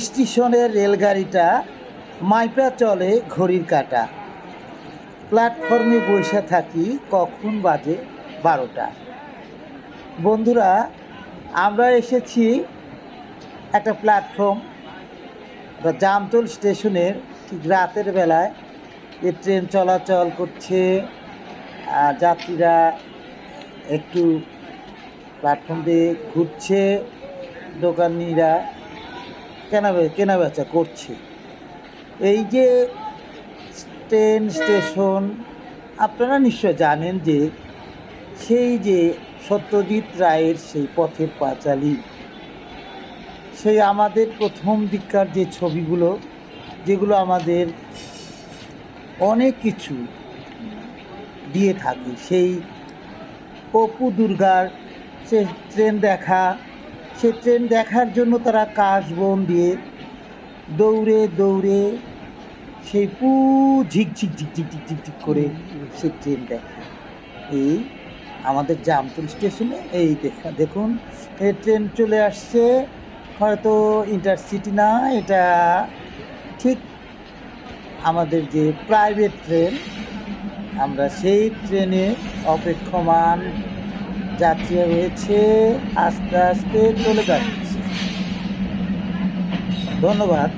স্টেশনের রেলগাড়িটা মাইপা চলে ঘড়ির কাঁটা। প্ল্যাটফর্মে বসে থাকি কখন বাজে 12টা। বন্ধুরা, আমরা এসেছি একটা প্ল্যাটফর্ম বা জামতল স্টেশনের ঠিক রাতের বেলায়। যে ট্রেন চলাচল করছে, যাত্রীরা একটু প্ল্যাটফর্ম দিয়ে ঘুরছে, দোকানিরা কেনা বেচা করছে। এই যে ট্রেন স্টেশন, আপনারা নিশ্চয় জানেন যে সেই যে সত্যজিৎ রায়ের সেই পথের পাঁচালী, সেই আমাদের প্রথম দিককার যে ছবিগুলো, যেগুলো আমাদের অনেক কিছু দিয়ে থাকে, সেই অপু দুর্গার সে ট্রেন দেখা, সে ট্রেন দেখার জন্য তারা কাশবন দিয়ে দৌড়ে দৌড়ে সেই ঝিকঝিক ঝিকঝিক ঝিকঝিক করে সে ট্রেন দেখা। এই আমাদের জামতল স্টেশনে এই দেখুন এই ট্রেন চলে আসছে। হয়তো ইন্টারসিটি না, এটা ঠিক আমাদের যে প্রাইভেট ট্রেন, আমরা সেই ট্রেনে অপেক্ষমান যাত্রী রয়েছে, আস্তে আস্তে চলে যাচ্ছে। ধন্যবাদ।